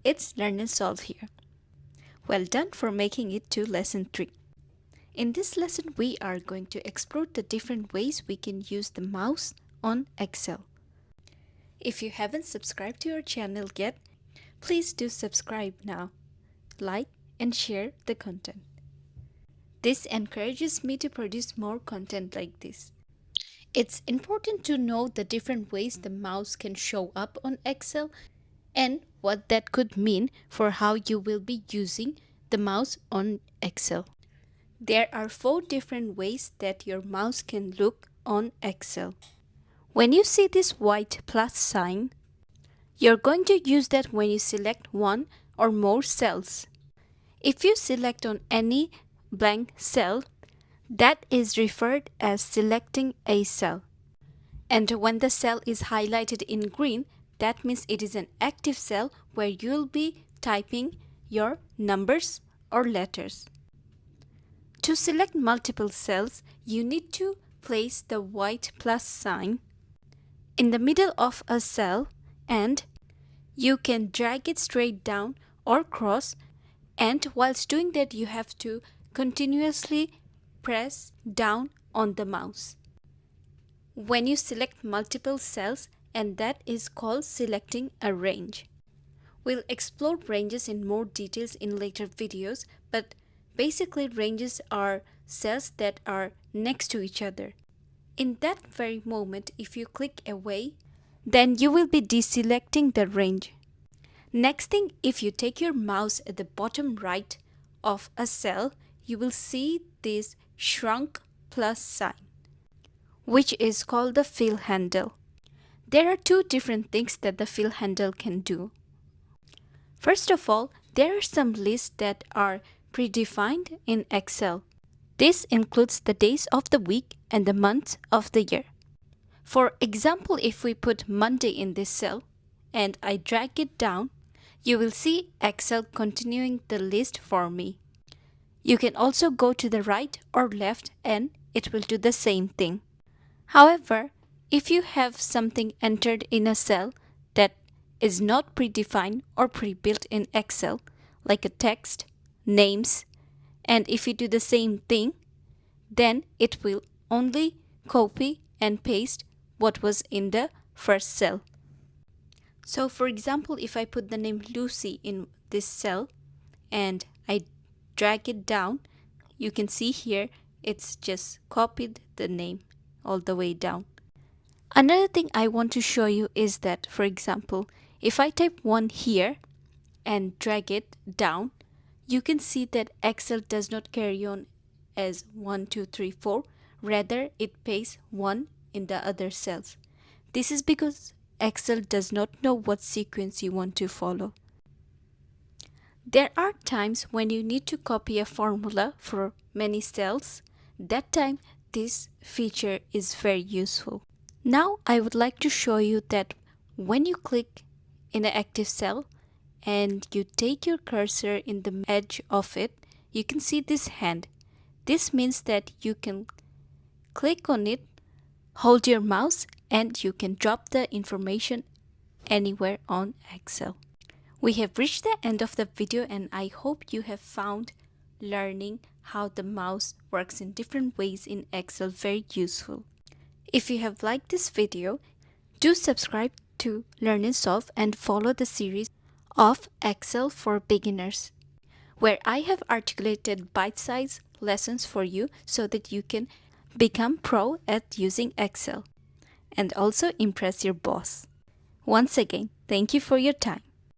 it's Learn and Solve here. Well done for making it to lesson 3. In this lesson, we are going to explore the different ways we can use the mouse on Excel. If you haven't subscribed to our channel yet, please do subscribe now, like and share the content. This encourages me to produce more content like this. It's important to know the different ways the mouse can show up on Excel and what that could mean for how you will be using the mouse on Excel. There are 4 different ways that your mouse can look on Excel. When you see this white plus sign, you're going to use that when you select one or more cells. If you select on any blank cell, that is referred as selecting a cell. And when the cell is highlighted in green, that means it is an active cell where you'll be typing your numbers or letters. To select multiple cells, you need to place the white plus sign in the middle of a cell, and you can drag it straight down or cross, and whilst doing that you have to continuously press down on the mouse. When you select multiple cells, and that is called selecting a range. We'll explore ranges in more details in later videos, but basically ranges are cells that are next to each other. In that very moment, if you click away, then you will be deselecting the range. Next thing, if you take your mouse at the bottom right of a cell, you will see this shrunk plus sign, which is called the fill handle. There are 2 different things that the fill handle can do. First of all, there are some lists that are predefined in Excel. This includes the days of the week and the months of the year. For example, if we put Monday in this cell and I drag it down, you will see Excel continuing the list for me. You can also go to the right or left and it will do the same thing. However, if you have something entered in a cell that is not predefined or pre-built in Excel, like a text, names, and if you do the same thing, then it will only copy and paste what was in the first cell. So for example, if I put the name Lucy in this cell and I drag it down, you can see here it's just copied the name all the way down. Another thing I want to show you is that, for example, if I type 1 here and drag it down, you can see that Excel does not carry on as 1, 2, 3, 4. Rather, it pastes 1 in the other cells. This is because Excel does not know what sequence you want to follow. There are times when you need to copy a formula for many cells. That time, this feature is very useful. Now I would like to show you that when you click in an active cell and you take your cursor in the edge of it, you can see this hand. This means that you can click on it, hold your mouse, and you can drop the information anywhere on Excel. We have reached the end of the video, and I hope you have found learning how the mouse works in different ways in Excel very useful. If you have liked this video, do subscribe to Learn and Solve and follow the series of Excel for Beginners, where I have articulated bite-sized lessons for you so that you can become pro at using Excel and also impress your boss. Once again, thank you for your time.